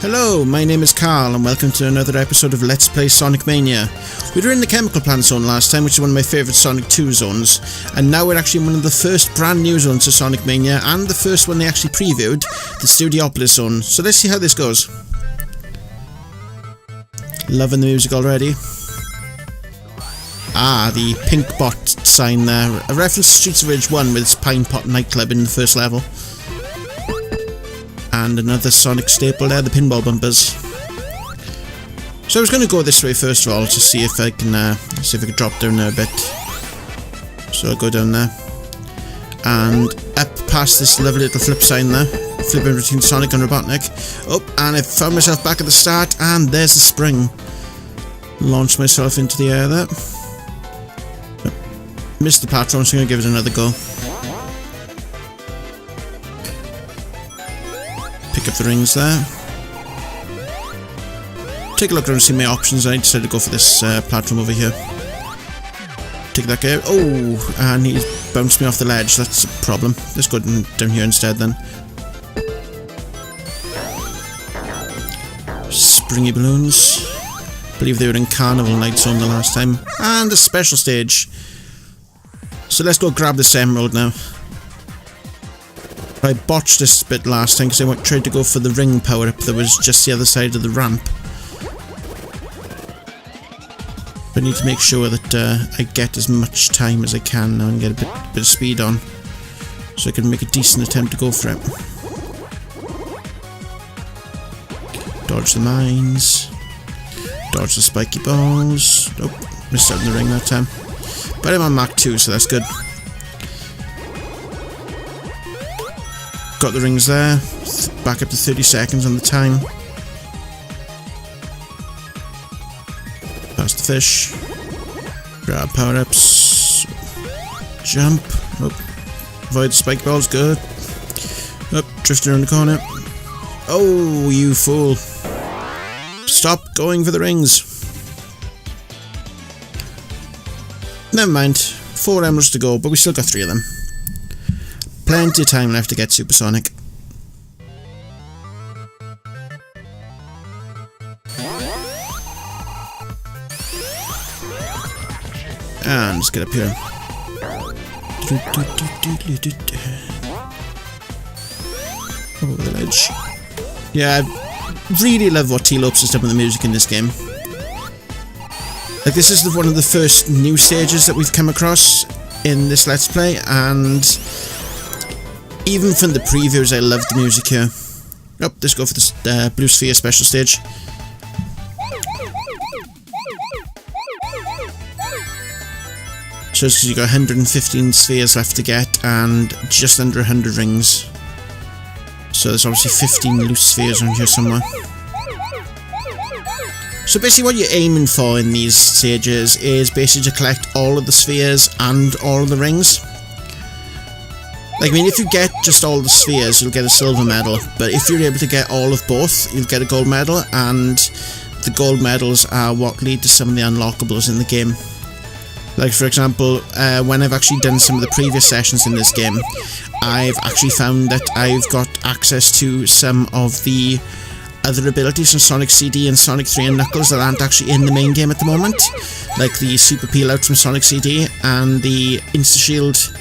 Hello, my name is Karl and welcome to another episode of Let's Play Sonic Mania. We were in the Chemical Plant Zone last time, which is one of my favourite Sonic 2 zones, and now we're actually in one of the first brand new zones of Sonic Mania, and the first one they actually previewed, the Studiopolis Zone. So let's see how this goes. Loving the music already. Ah, the pink bot sign there, a reference to Streets of Rage 1 with its Pine Pot nightclub in the first level. And another Sonic staple there, the pinball bumpers. So I was going to go this way first of all to see if I can drop down there a bit. So I'll go down there and up past this lovely little flip sign there, flipping between Sonic and Robotnik. Oh, and I found myself back at the start, and there's the spring. Launch myself into the air there. Missed the platform, so I'm going to give it another go. Pick up the rings there. Take a look around and see my options. I decided to go for this platform over here. Take that guy. Oh, and he bounced me off the ledge. That's a problem. Let's go down here instead then. Springy balloons. I believe they were in Carnival Night Zone the last time. And a special stage. So let's go grab this emerald now. I botched this bit last time because I tried to go for the ring power-up that was just the other side of the ramp. I need to make sure that I get as much time as I can now and get a bit of speed on, so I can make a decent attempt to go for it. Dodge the mines. Dodge the spiky balls. Nope, missed out in the ring that time. But I'm on Mach 2, so that's good. Got the rings there. Back up to 30 seconds on the time. Past the fish. Grab power-ups. Jump. Oh. Avoid the spike balls. Good. Up. Drifting around the corner. Oh, you fool. Stop going for the rings. Never mind. 4 emeralds to go, but we still got 3 of them. Plenty of time left to get supersonic. And let's get up here. Over the ledge. Yeah, I really love what T-Lopes has done with the music in this game. Like, this is one of the first new stages that we've come across in this Let's Play, and even from the previews, I love the music here. Oh, let's go for this Blue Sphere special stage. So you've got 115 spheres left to get, and just under 100 rings. So there's obviously 15 loose spheres on here somewhere. So basically what you're aiming for in these stages is basically to collect all of the spheres and all of the rings. Like, I mean, if you get just all the spheres, you'll get a silver medal, but if you're able to get all of both, you'll get a gold medal, and the gold medals are what lead to some of the unlockables in the game. Like, for example, when I've actually done some of the previous sessions in this game, I've actually found that I've got access to some of the other abilities from Sonic CD and Sonic 3 and Knuckles that aren't actually in the main game at the moment, like the Super Peel Out from Sonic CD and the Insta-Shield,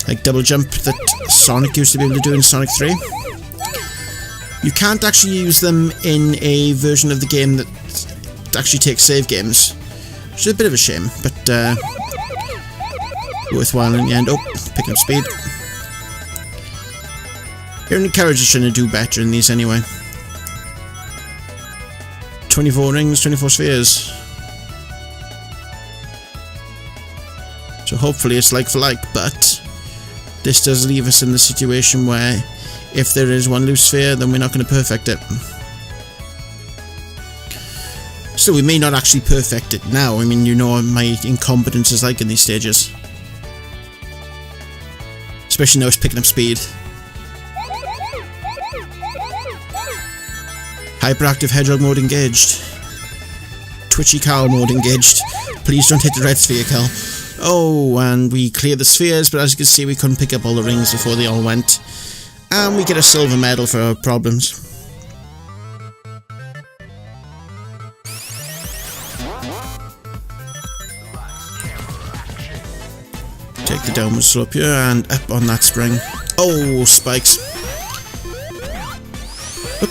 like double jump that Sonic used to be able to do in Sonic 3. You can't actually use them in a version of the game that actually takes save games, which is a bit of a shame, but worthwhile in the end. Oh, picking up speed. Hearing the carriage is trying to do better in these anyway. 24 rings, 24 spheres. So hopefully it's like for like, but this does leave us in the situation where if there is one loose sphere, then we're not going to perfect it. So we may not actually perfect it now. I mean, you know my incompetence is like in these stages. Especially now it's picking up speed. Hyperactive Hedgehog mode engaged. Twitchy Karl mode engaged. Please don't hit the red sphere, Karl. Oh, and we cleared the spheres, but as you can see, we couldn't pick up all the rings before they all went. And we get a silver medal for our problems. Take the downward slope here and up on that spring. Oh, spikes. Oop.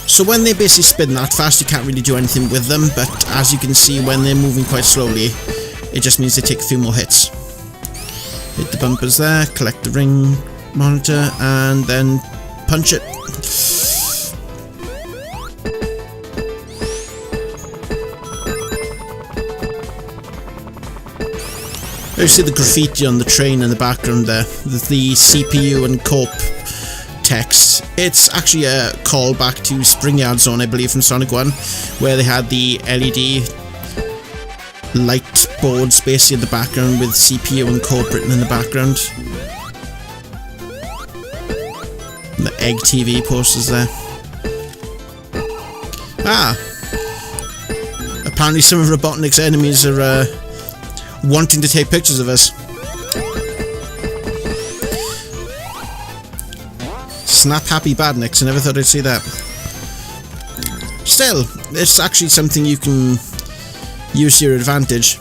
So when they basically spin that fast, you can't really do anything with them, but as you can see, when they're moving quite slowly, it just means they take a few more hits. Hit the bumpers there, collect the ring monitor, and then punch it. You see the graffiti on the train in the background there, the CPU and Cope text. It's actually a callback to Springyard Zone, I believe, from Sonic 1, where they had the LED light boards basically in the background with CPU and Cope written in the background. And the Egg TV posters there. Ah! Apparently some of Robotnik's enemies are wanting to take pictures of us. Snap happy badniks, I never thought I'd see that. Still, it's actually something you can use to your advantage.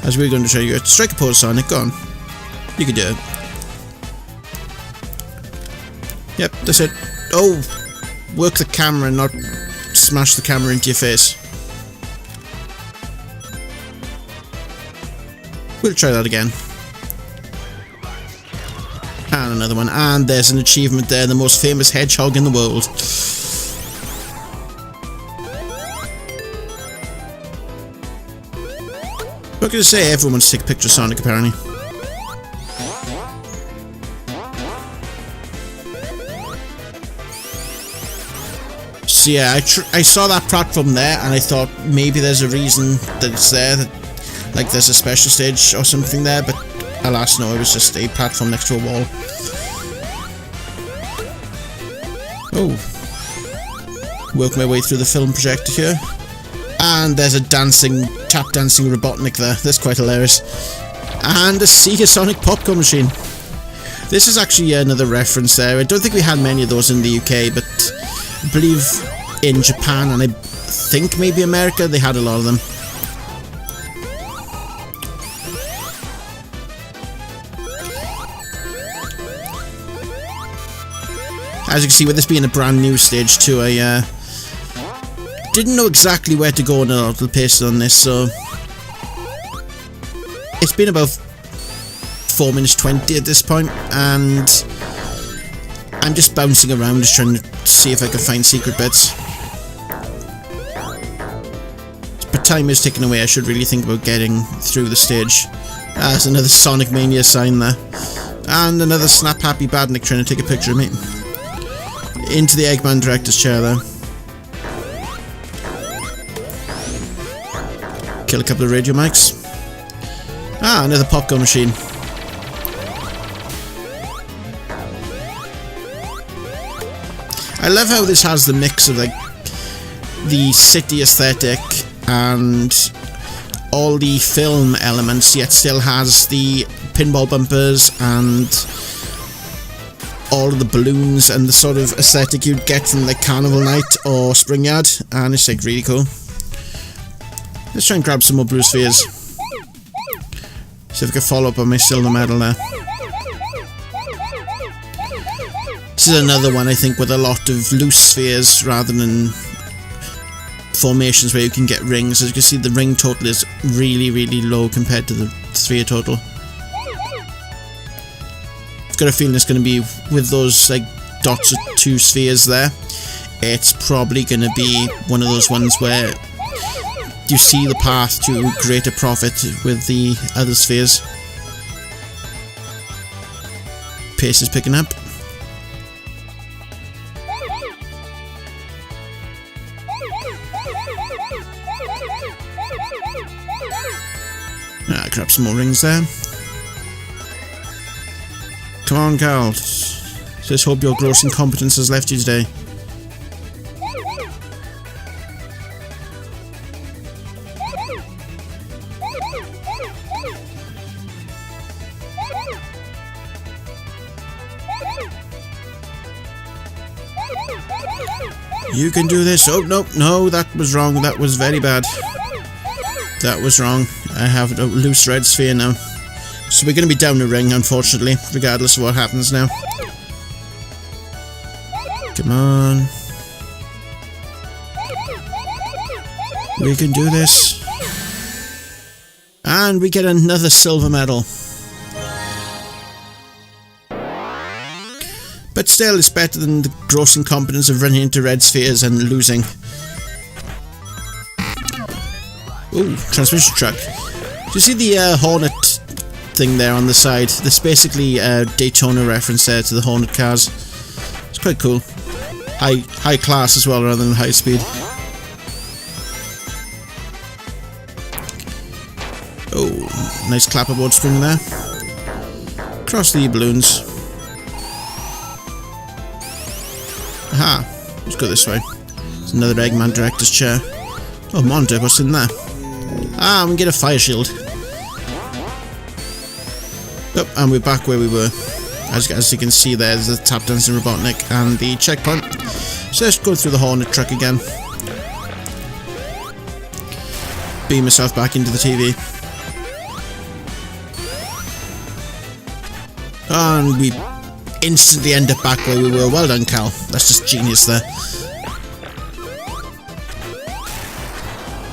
As we're going to show you. Strike a pose, Sonic, go on. You can do it. Yep, that's it. Oh, work the camera, not smash the camera into your face. We'll try that again. And another one. And there's an achievement there, the most famous hedgehog in the world. What can I say? Everyone wants to take a picture of Sonic, apparently. So yeah, I saw that platform there, and I thought maybe there's a reason that it's there, that, like there's a special stage or something there, but alas no, it was just a platform next to a wall. Oh. Work my way through the film projector here. And there's a tap dancing Robotnik there. That's quite hilarious. And a Sega Sonic popcorn machine. This is actually another reference there. I don't think we had many of those in the UK, but I believe in Japan and I think maybe America, they had a lot of them. As you can see, with this being a brand new stage too, I didn't know exactly where to go in a lot of the pace on this, so it's been about 4 minutes 20 at this point, and I'm just bouncing around, just trying to see if I can find secret bits. But time is ticking away, I should really think about getting through the stage. There's another Sonic Mania sign there. And another Snap Happy Badnik trying to take a picture of me. Into the Eggman director's chair there. Kill a couple of radio mics. Ah, another popcorn machine. I love how this has the mix of like the city aesthetic and all the film elements, yet still has the pinball bumpers and all of the balloons and the sort of aesthetic you'd get from like Carnival Night or Springyard, and it's like really cool. Let's try and grab some more blue spheres. See if I can follow up on my silver medal there. This is another one, I think, with a lot of loose spheres rather than formations where you can get rings. As you can see, the ring total is really, really low compared to the sphere total. I've got a feeling it's going to be, with those like dots of 2 spheres there, it's probably going to be one of those ones where you see the path to greater profit with the other spheres. Pace is picking up. Grab some more rings there. Come on, Karl. Just hope your gross incompetence has left you today. You can do this. Oh, no, no, that was wrong. That was very bad. That was wrong. I have a loose red sphere now. So we're going to be down a ring, unfortunately, regardless of what happens now. Come on. We can do this. And we get another silver medal. But still, it's better than the gross incompetence of running into red spheres and losing. Ooh, transmission truck. Do you see the Hornet thing there on the side? That's basically a Daytona reference there to the Hornet cars. It's quite cool. High class as well, rather than high speed. Oh, nice clapperboard string there. Cross the balloons. Aha, let's go this way. There's another Eggman director's chair. Oh, monitor, what's in there? Ah, we can get a fire shield. Oh, and we're back where we were. As you can see there's the tap dancing Robotnik and the checkpoint. So let's go through the Hornet truck again. Beam myself back into the TV. And we instantly end up back where we were. Well done, Karl. That's just genius there.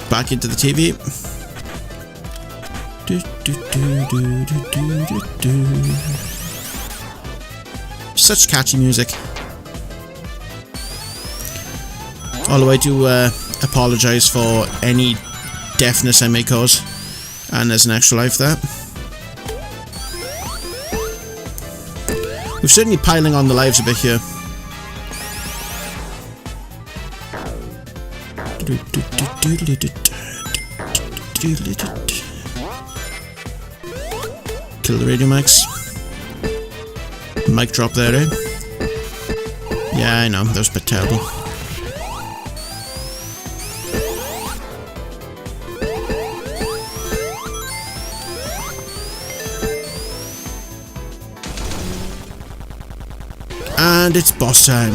Back into the TV. Such catchy music. Although I do apologise for any deafness I may cause. And there's an extra life there. We're certainly piling on the lives a bit here. Kill the radio mics. Mic drop there, eh? Yeah, I know, that was a bit terrible. And it's boss time.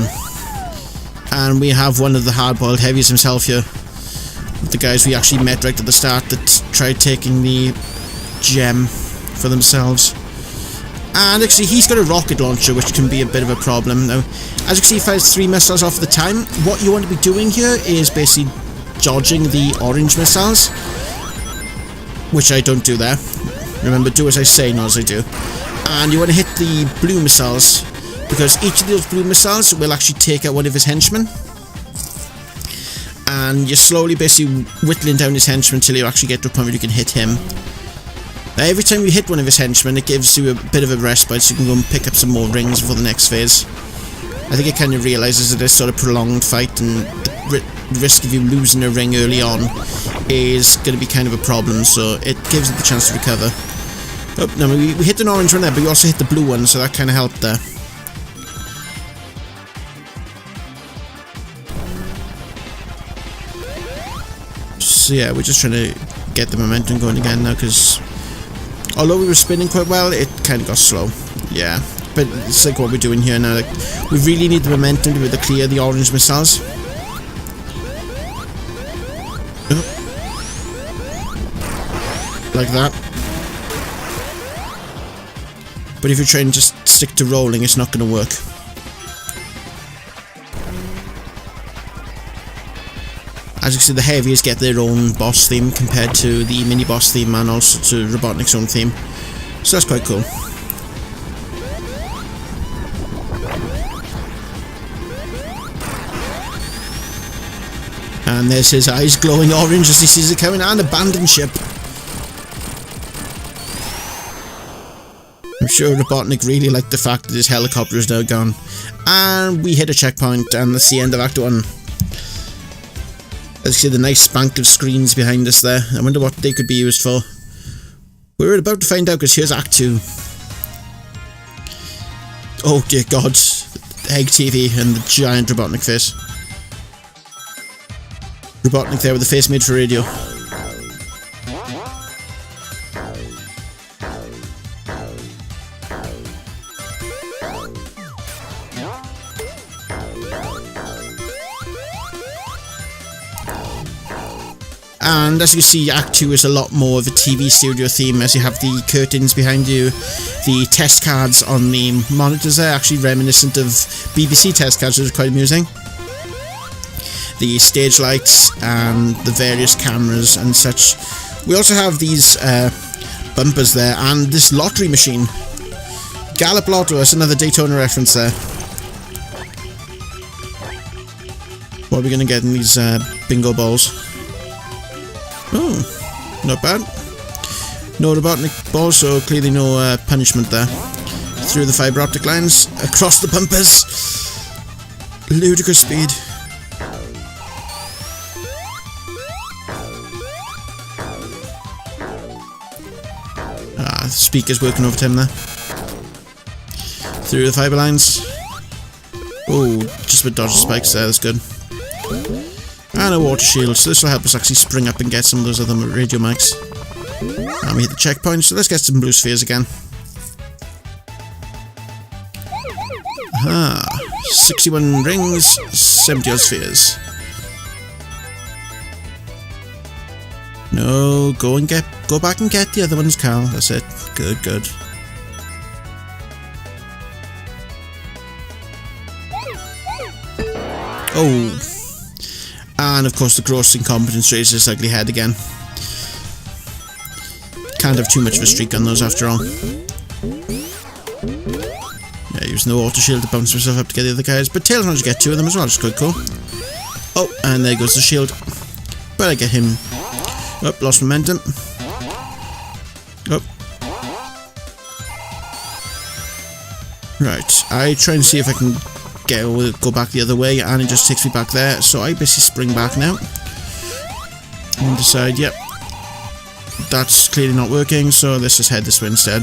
And we have one of the hard-boiled heavies himself here. The guys we actually met right at the start that tried taking the gem for themselves. And actually he's got a rocket launcher, which can be a bit of a problem. Now, as you can see, he fires 3 missiles off at the time. What you want to be doing here is basically dodging the orange missiles, which I don't do there. Remember, do as I say, not as I do. And you want to hit the blue missiles, because each of those blue missiles will actually take out one of his henchmen. And you're slowly basically whittling down his henchmen until you actually get to a point where you can hit him. Now, every time you hit one of his henchmen, it gives you a bit of a respite so you can go and pick up some more rings for the next phase. I think it kind of realises that this sort of prolonged fight and the risk of you losing a ring early on is going to be kind of a problem, so it gives it the chance to recover. Oh, no, we hit an orange one there, but we also hit the blue one, so that kind of helped there. So yeah, we're just trying to get the momentum going again now, because although we were spinning quite well, it kind of got slow. Yeah, but it's like what we're doing here now. Like, we really need the momentum to be able to clear the orange missiles. Like that. But if you try and just stick to rolling, it's not going to work. As you can see, the heavies get their own boss theme compared to the mini-boss theme and also to Robotnik's own theme. So that's quite cool. And there's his eyes glowing orange as he sees it coming, and abandoned ship. I'm sure Robotnik really liked the fact that his helicopter is now gone. And we hit a checkpoint, and that's the end of Act 1. As you see the nice spank of screens behind us there. I wonder what they could be used for. We're about to find out, because here's Act 2. Oh dear God. Egg TV and the giant Robotnik face. Robotnik there with the face made for radio. And as you see, Act 2 is a lot more of a TV studio theme, as you have the curtains behind you. The test cards on the monitors there, actually reminiscent of BBC test cards, which is quite amusing. The stage lights and the various cameras and such. We also have these bumpers there, and this lottery machine. Gallop Lotto, that's another Daytona reference there. What are we going to get in these bingo balls? Oh, not bad. No Robotnik balls, so clearly no punishment there. Through the fibre optic lines, across the bumpers. Ludicrous speed. The speaker's working overtime there. Through the fibre lines. Oh, just a bit dodge the spikes there, that's good. And a water shield, so this will help us actually spring up and get some of those other radio mics. And we hit the checkpoint, so let's get some blue spheres again. Aha, 61 rings, 70 odd spheres. No, go back and get the other ones, Karl. That's it. Good, good. Oh. And of course the gross incompetence raises his ugly head again. Can't have too much of a streak on those after all. Yeah, using the water shield to bounce himself up to get the other guys. But Tails managed to get two of them as well, which is quite cool. Oh, and there goes the shield. But I get him. Oh, lost momentum. Oh. Right, I try and see if I can go back the other way, and it just takes me back there, so I basically spring back now and decide, yep, that's clearly not working, so let's just head this way instead.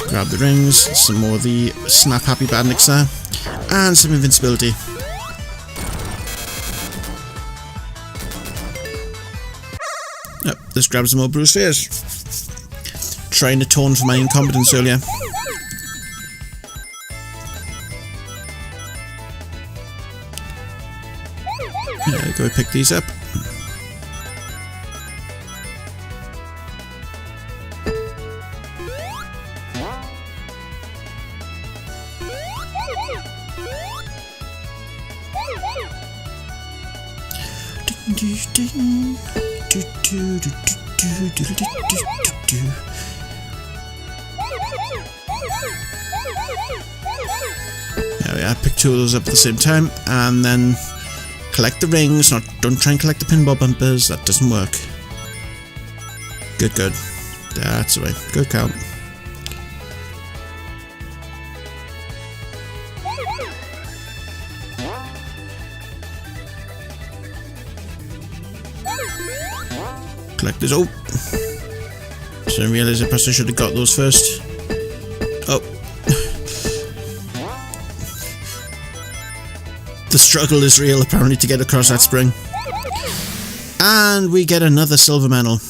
Grab the rings, some more of the snap happy bandits there, and some invincibility. Yep, let's grab some more blue spheres. Trying to atone for my incompetence earlier. There we go, pick these up. There we are, pick two of those up at the same time, and then collect the rings. Don't try and collect the pinball bumpers, that doesn't work. Good, good. That's the way. Good count. Collect this. Oh! So I realised I perhaps I should have got those first. Oh. The struggle is real, apparently, to get across that spring. And we get another silver medal.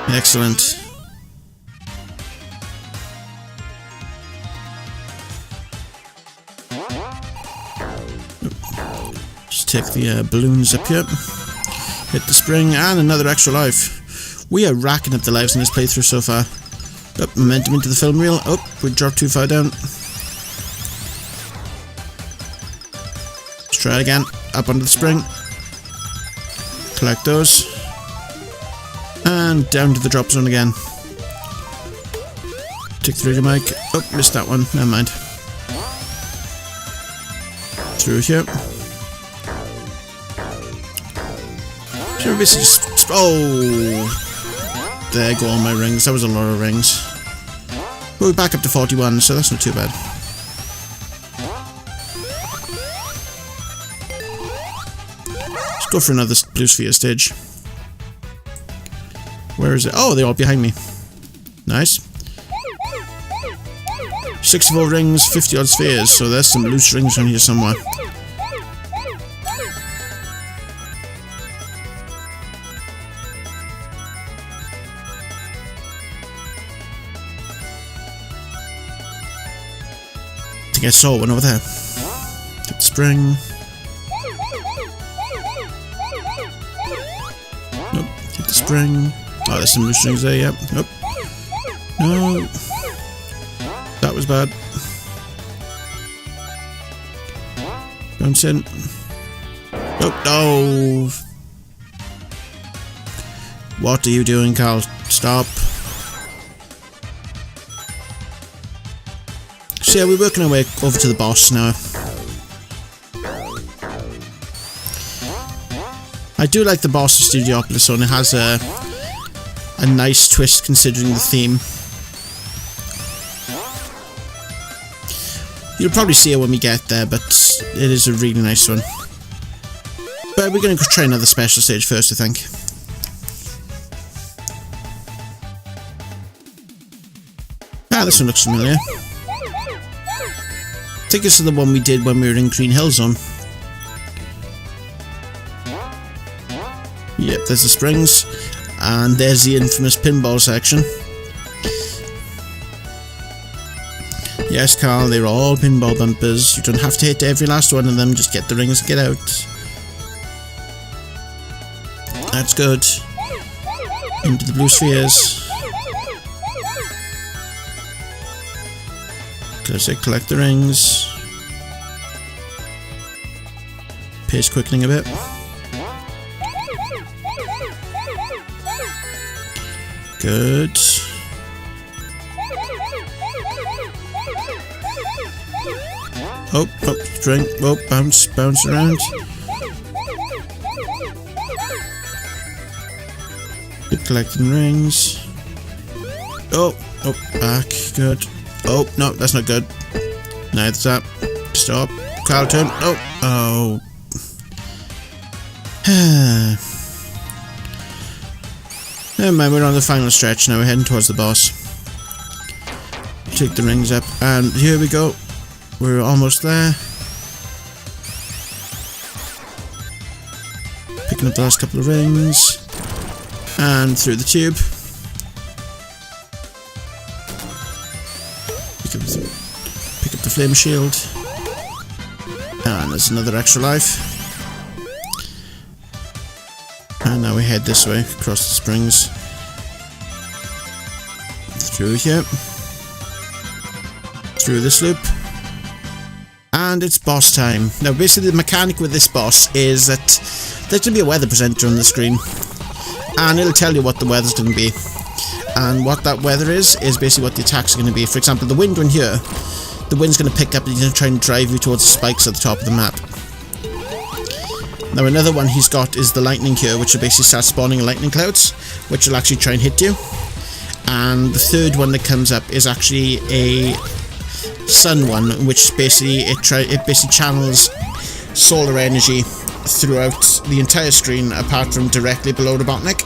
Excellent. Just take the balloons up here. Hit the spring, and another extra life. We are racking up the lives in this playthrough so far. Oh, momentum into the film reel. Oh, we dropped too far down. Let's try it again. Up onto the spring. Collect those. And down to the drop zone again. Take the radio mic. Oh, missed that one. Never mind. Through here. So basically just... Oh! There go all my rings. That was a lot of rings. But we're back up to 41, so that's not too bad. Let's go for another blue sphere stage. Where is it? Oh, they're all behind me. Nice. 64 rings, 50 odd spheres, so there's some loose rings on here somewhere. I think I saw one over there. Hit the spring. spring. Oh, there's some loose strings there, yep. Nope. No. That was bad. Bounce in. Oh, no. What are you doing, Karl? Stop. So yeah, we're working our way over to the boss now. I do like the boss of Studiopolis Zone. It has a nice twist considering the theme. You'll probably see it when we get there, but it is a really nice one. But we're going to try another special stage first, I think. Ah, this one looks familiar. I think this is the one we did when we were in Green Hill Zone. Yep, there's the springs. And there's the infamous pinball section. Yes, Karl, they're all pinball bumpers. You don't have to hit every last one of them, just get the rings and get out. That's good. Into the blue spheres. Gotta collect the rings. Pace quickening a bit. Good. Oh, string. Oh, bounce around. Keep collecting rings. Oh, back. Good. Oh, no, that's not good. Neither's that. Stop. Karl, turn. Oh. Never mind, we're on the final stretch now. We're heading towards the boss. Take the rings up, and here we go. We're almost there. Picking up the last couple of rings. And through the tube. Pick up the flame shield. And there's another extra life. And now we head this way, across the springs. Through here. Through this loop. And it's boss time. Now basically the mechanic with this boss is that there's going to be a weather presenter on the screen. And it'll tell you what the weather's going to be. And what that weather is basically what the attacks are going to be. For example, the wind one here, the wind's going to pick up and he's going to try and drive you towards the spikes at the top of the map. Now another one he's got is the lightning here, which will basically start spawning lightning clouds, which will actually try and hit you. And the third one that comes up is actually a sun one, which basically it basically channels solar energy throughout the entire screen, apart from directly below Robotnik.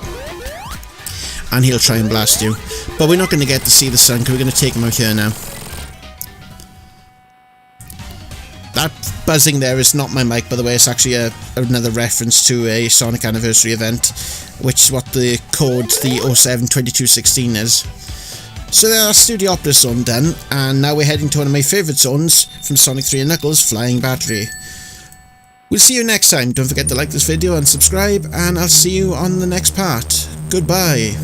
And he'll try and blast you. But we're not going to get to see the sun, because we're going to take him out here now. That buzzing there is not my mic, by the way. It's actually another reference to a Sonic anniversary event, which is what the code, the 072216 is. So that's Studiopolis Zone done, and now we're heading to one of my favourite zones from Sonic 3 and Knuckles, Flying Battery. We'll see you next time. Don't forget to like this video and subscribe, and I'll see you on the next part. Goodbye.